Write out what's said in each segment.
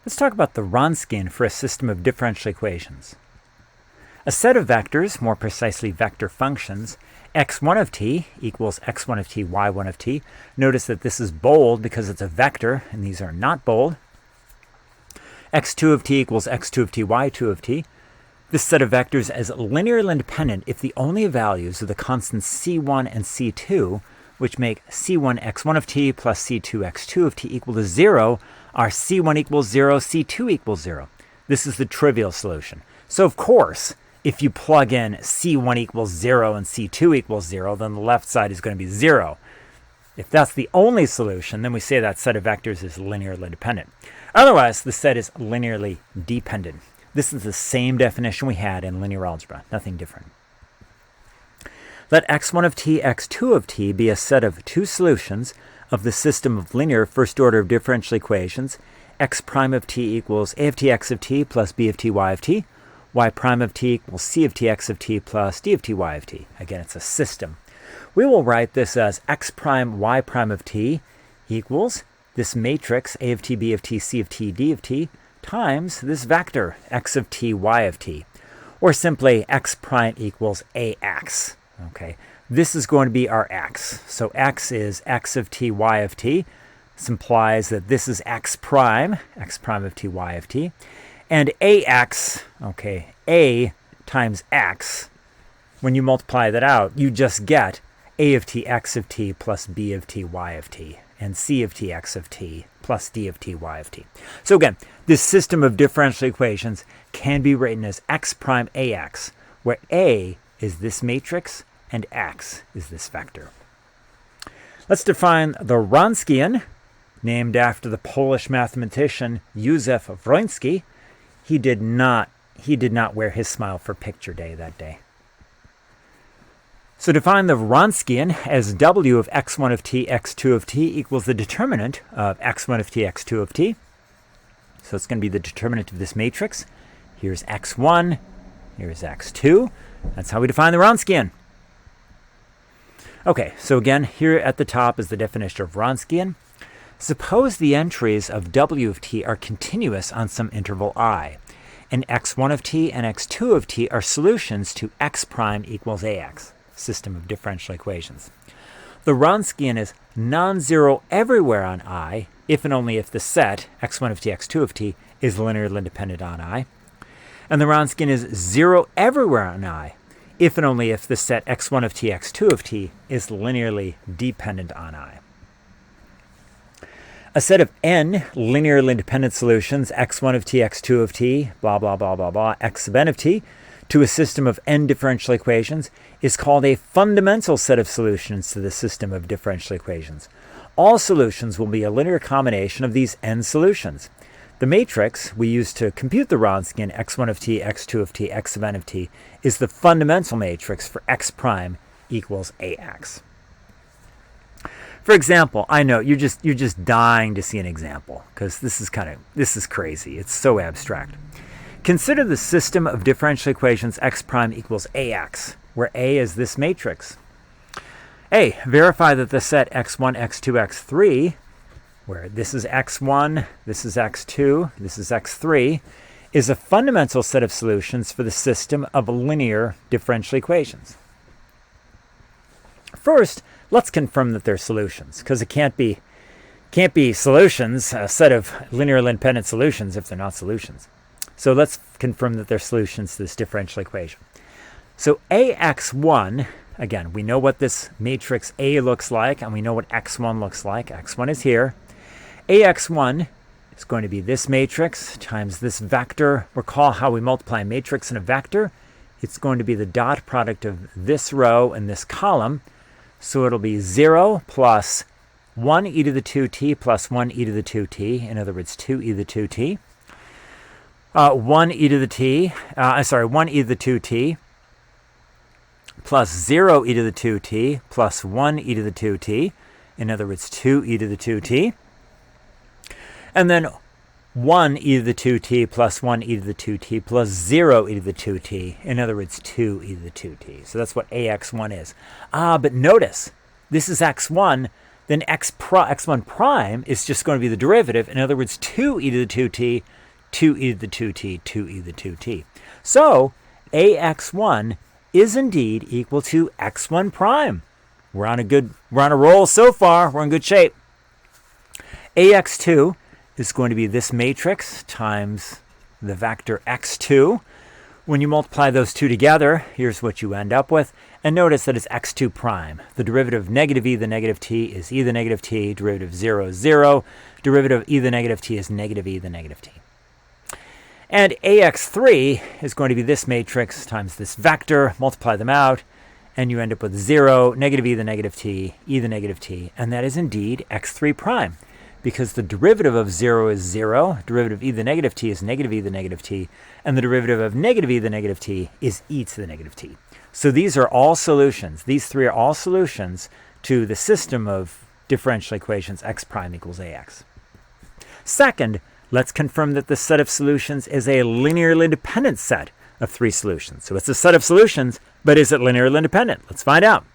Let's talk about the Wronskian for a system of differential equations. A set of vectors, more precisely vector functions, x1 of t equals x1 of t, y1 of t. Notice that this is bold because it's a vector, and these are not bold. x2 of t equals x2 of t, y2 of t. This set of vectors is linearly independent if the only values of the constants c1 and c2, which make c1 x1 of t plus c2 x2 of t equal to 0, are c1 equals 0, c2 equals 0. This is the trivial solution. So of course, if you plug in c1 equals 0 and c2 equals 0, then the left side is going to be 0. If that's the only solution, then we say that set of vectors is linearly independent. Otherwise, the set is linearly dependent. This is the same definition we had in linear algebra, nothing different. Let x1 of t, x2 of t be a set of two solutions of the system of linear first order of differential equations. X prime of t equals a of t x of t plus b of t y of t. Y prime of t equals c of t x of t plus d of t y of t. Again, it's a system. We will write this as x prime y prime of t equals this matrix a of t, b of t, c of t, d of t times this vector x of t, y of t. Or simply x prime equals ax. Okay, this is going to be our x. So x is x of t, y of t. This implies that this is x prime of t, y of t. And ax, okay, a times x, when you multiply that out, you just get a of t, x of t plus b of t, y of t, and c of t, x of t plus d of t, y of t. So again, this system of differential equations can be written as x prime ax, where a is this matrix and x is this vector. Let's define the Wronskian, named after the Polish mathematician Józef Wronski. He did not wear his smile for picture day that day. So define the Wronskian as w of x1 of t, x2 of t equals the determinant of x1 of t, x2 of t. So it's going to be the determinant of this matrix. Here's x1, here's x2. That's how we define the Wronskian. Okay, so again, here at the top is the definition of Wronskian. Suppose the entries of w of t are continuous on some interval I, and x1 of t and x2 of t are solutions to x prime equals ax, system of differential equations. The Wronskian is non-zero everywhere on I, if and only if the set x1 of t, x2 of t is linearly independent on I. And the Wronskian is 0 everywhere on I, if and only if the set x1 of t, x2 of t is linearly dependent on I. A set of n linearly independent solutions, x1 of t, x2 of t, blah, blah, blah, blah, blah, x sub n of t, to a system of n differential equations is called a fundamental set of solutions to the system of differential equations. All solutions will be a linear combination of these n solutions. The matrix we use to compute the Wronskian, x1 of t, x2 of t, x sub n of t, is the fundamental matrix for x prime equals ax. For example, I know you're just dying to see an example because this is crazy. It's so abstract. Consider the system of differential equations x prime equals ax, where a is this matrix. A, verify that the set x1, x2, x3, where this is x1, this is x2, this is x3, is a fundamental set of solutions for the system of linear differential equations. First, let's confirm that they're solutions, because it can't be solutions, a set of linearly independent solutions, if they're not solutions. So let's confirm that they're solutions to this differential equation. So ax1, again, we know what this matrix A looks like, and we know what x1 looks like. x1 is here. ax1 is going to be this matrix times this vector. Recall how we multiply a matrix and a vector. It's going to be the dot product of this row and this column. So it'll be 0 plus 1 e to the 2t plus 1 e to the 2t. In other words, 2 e to the 2t. 1 e to the 2t plus 0 e to the 2t plus 1 e to the 2t. In other words, 2 e to the 2t. And then 1 e to the 2t plus 1 e to the 2t plus 0 e to the 2t. In other words, 2 e to the 2t. So that's what ax1 is. But notice, this is x1. then x1 prime is just going to be the derivative. In other words, 2e to the 2t, 2e to the 2t, 2e to the 2t. So ax1 is indeed equal to x1 prime. We're on a roll so far. We're in good shape. ax2 is going to be this matrix times the vector x2. When you multiply those two together, here's what you end up with. And notice that it's x2 prime. The derivative of negative e to the negative t is e to the negative t. Derivative of 0 is 0. Derivative of e to the negative t is negative e to the negative t. And ax3 is going to be this matrix times this vector. Multiply them out, and you end up with 0, negative e to the negative t, e to the negative t. And that is indeed x3 prime, because the derivative of 0 is 0, derivative of e to the negative t is negative e to the negative t, and the derivative of negative e to the negative t is e to the negative t. So these are all solutions. These three are all solutions to the system of differential equations x prime equals ax. Second, let's confirm that the set of solutions is a linearly independent set of three solutions. So it's a set of solutions, but is it linearly independent? Let's find out.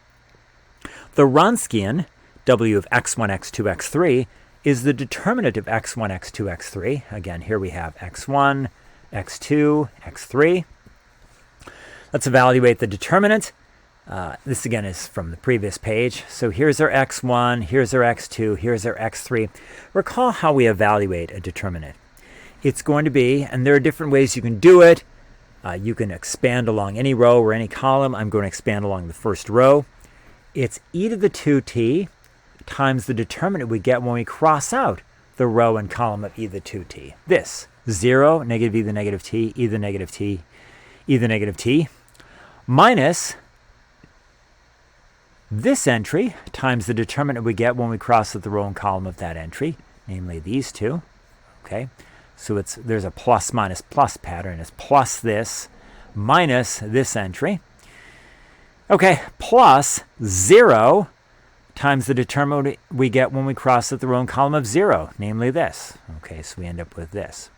The Wronskian, w of x1, x2, x3, is the determinant of x1, x2, x3. Again, here we have x1, x2, x3. Let's evaluate the determinant. This again is from the previous page. So here's our x1, here's our x2, here's our x3. Recall how we evaluate a determinant. It's going to be, and there are different ways you can do it. You can expand along any row or any column. I'm going to expand along the first row. It's e to the 2t times the determinant we get when we cross out the row and column of e to the 2t. This, 0, negative e to the negative t, e to the negative t, e to the negative t, minus this entry times the determinant we get when we cross out the row and column of that entry, namely these two. Okay, so there's a plus minus plus pattern. It's plus this minus this entry. Okay, plus 0 times the determinant we get when we cross out the row and column of 0, namely this. Okay, so we end up with this.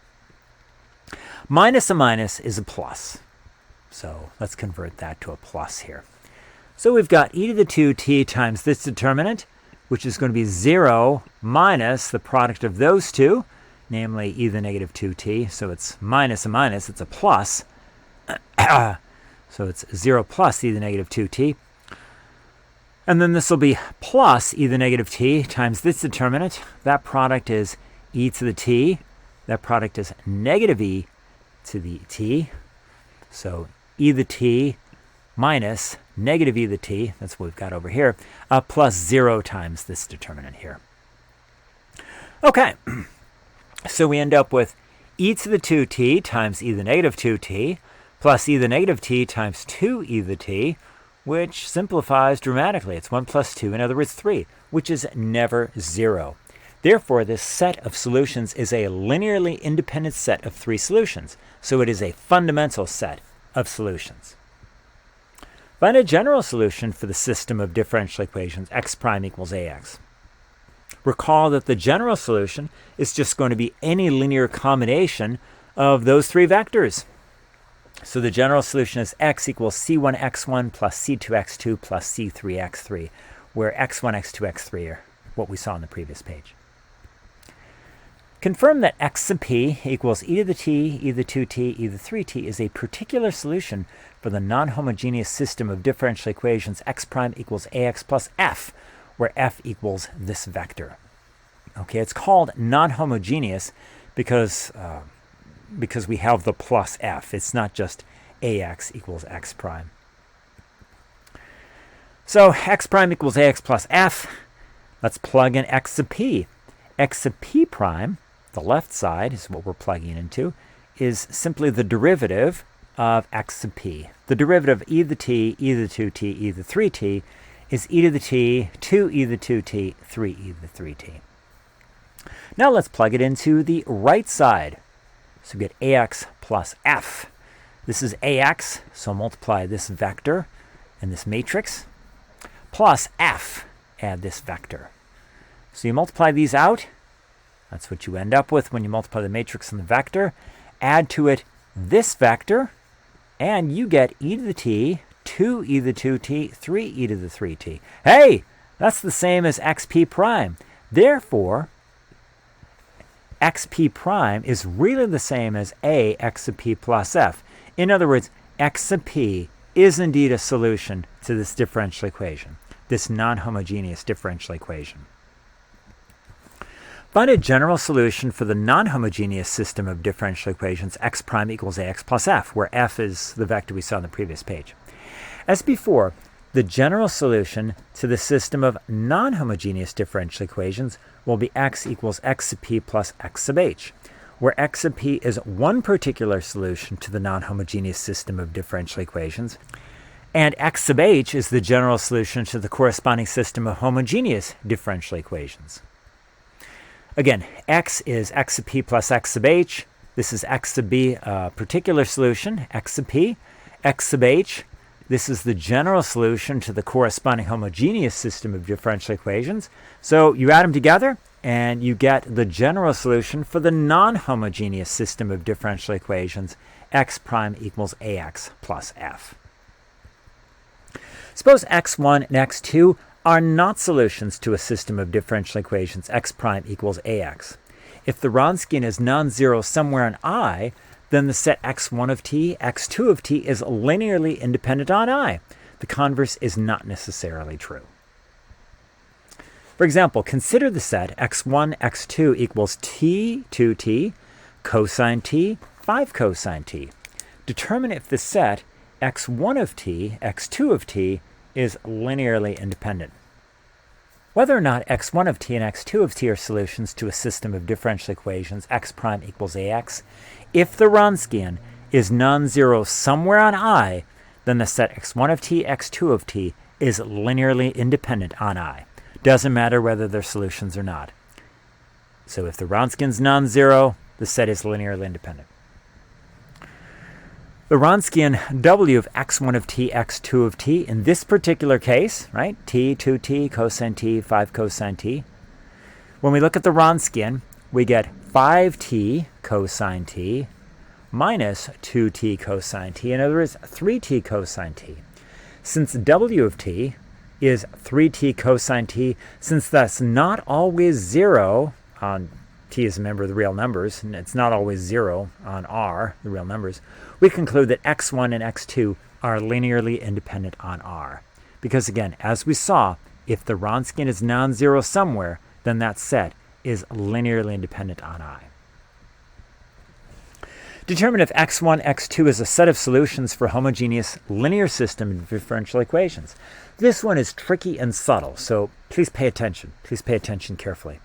Minus a minus is a plus. So let's convert that to a plus here. So we've got e to the 2t times this determinant, which is going to be 0 minus the product of those two, namely e to the negative 2t. So it's minus a minus, it's a plus. So it's 0 plus e to the negative 2t. And then this will be plus e to the negative t times this determinant. That product is e to the t. That product is negative e to the t. So e to the t minus negative e to the t, that's what we've got over here, plus 0 times this determinant here. Okay, so we end up with e to the 2t times e to the negative 2t plus e to the negative t times 2e to the t, which simplifies dramatically. It's 1 plus 2, in other words 3, which is never 0. Therefore, this set of solutions is a linearly independent set of three solutions, so it is a fundamental set of solutions. Find a general solution for the system of differential equations x prime equals ax. Recall that the general solution is just going to be any linear combination of those three vectors. So the general solution is x equals c1x1 plus c2x2 plus c3x3, where x1, x2, x3 are what we saw on the previous page. Confirm that x sub p equals e to the t, e to the 2t, e to the 3t is a particular solution for the non-homogeneous system of differential equations x prime equals ax plus f, where f equals this vector. Okay, it's called non-homogeneous because we have the plus f. It's not just ax equals x prime. So x prime equals ax plus f. Let's plug in x sub p. X sub p prime, the left side is what we're plugging into, is simply the derivative of x sub p. The derivative of e to the t, e to the 2t, e to the 3t is e to the t, 2e to the 2t, 3e to the 3t. Now let's plug it into the right side. So we get ax plus f. This is ax, so multiply this vector and this matrix, plus f, add this vector. So you multiply these out. That's what you end up with when you multiply the matrix and the vector. Add to it this vector, and you get e to the t, 2e to the 2t, 3e to the 3t. Hey, That's the same as xp prime. Therefore, xp prime is really the same as a x sub p plus f. In other words, x sub p is indeed a solution to this differential equation, this non-homogeneous differential equation. Find a general solution for the non-homogeneous system of differential equations x prime equals ax plus f, where f is the vector we saw on the previous page. As before, the general solution to the system of non-homogeneous differential equations will be x equals x sub p plus x sub h, where x sub p is one particular solution to the non-homogeneous system of differential equations, and x sub h is the general solution to the corresponding system of homogeneous differential equations. Again, x is x sub p plus x sub h. This is x sub b, a particular solution, x sub p. X sub h, this is the general solution to the corresponding homogeneous system of differential equations. So you add them together, and you get the general solution for the non-homogeneous system of differential equations, x prime equals ax plus f. Suppose x1 and x2 are not solutions to a system of differential equations, x prime equals ax. If the Wronskian is non-zero somewhere in I, then the set x1 of t, x2 of t is linearly independent on I. The converse is not necessarily true. For example, consider the set x1, x2 equals t, 2t, cosine t, 5 cosine t. Determine if the set x1 of t, x2 of t is linearly independent. Whether or not x1 of t and x2 of t are solutions to a system of differential equations x prime equals ax, if the Wronskian is non-zero somewhere on I, then the set x1 of t, x2 of t is linearly independent on I. Doesn't matter whether they're solutions or not. So if the Wronskian's non-zero, the set is linearly independent. The Wronskian W of x1 of t, x2 of t, in this particular case, right, t, 2t, cosine t, 5 cosine t. When we look at the Wronskian, we get 5t cosine t minus 2t cosine t. In other words, 3t cosine t. Since W of t is 3t cosine t, since that's not always 0 on t is a member of the real numbers, and it's not always 0 on r, the real numbers, we conclude that x1 and x2 are linearly independent on r. Because again, as we saw, if the Wronskian is non-zero somewhere, then that set is linearly independent on I. Determine if x1, x2 is a set of solutions for homogeneous linear system of differential equations. This one is tricky and subtle, so please pay attention. Please pay attention carefully.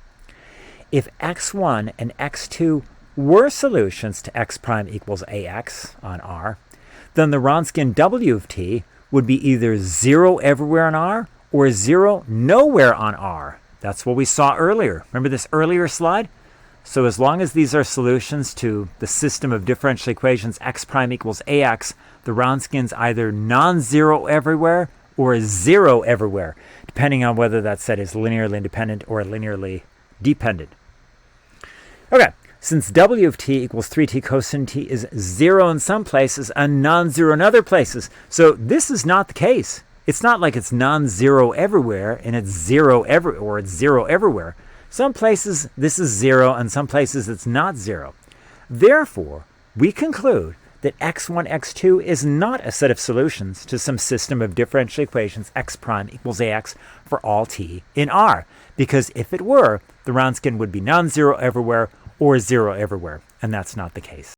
If x1 and x2 were solutions to x prime equals ax on R, then the Wronskian W of t would be either 0 everywhere on R or 0 nowhere on R. That's what we saw earlier. Remember this earlier slide? So as long as these are solutions to the system of differential equations x prime equals ax, the Wronskian's either non-zero everywhere or 0 everywhere, depending on whether that set is linearly independent or linearly dependent. Okay, since W of t equals 3t cosine t is 0 in some places and non-zero in other places, so this is not the case. It's not like it's non-zero everywhere and it's 0 or it's 0 everywhere. Some places this is 0 and some places it's not 0. Therefore, we conclude that x1, x2 is not a set of solutions to some system of differential equations x prime equals ax for all t in R. Because if it were, the Wronskian would be non-zero everywhere or 0 everywhere, and that's not the case.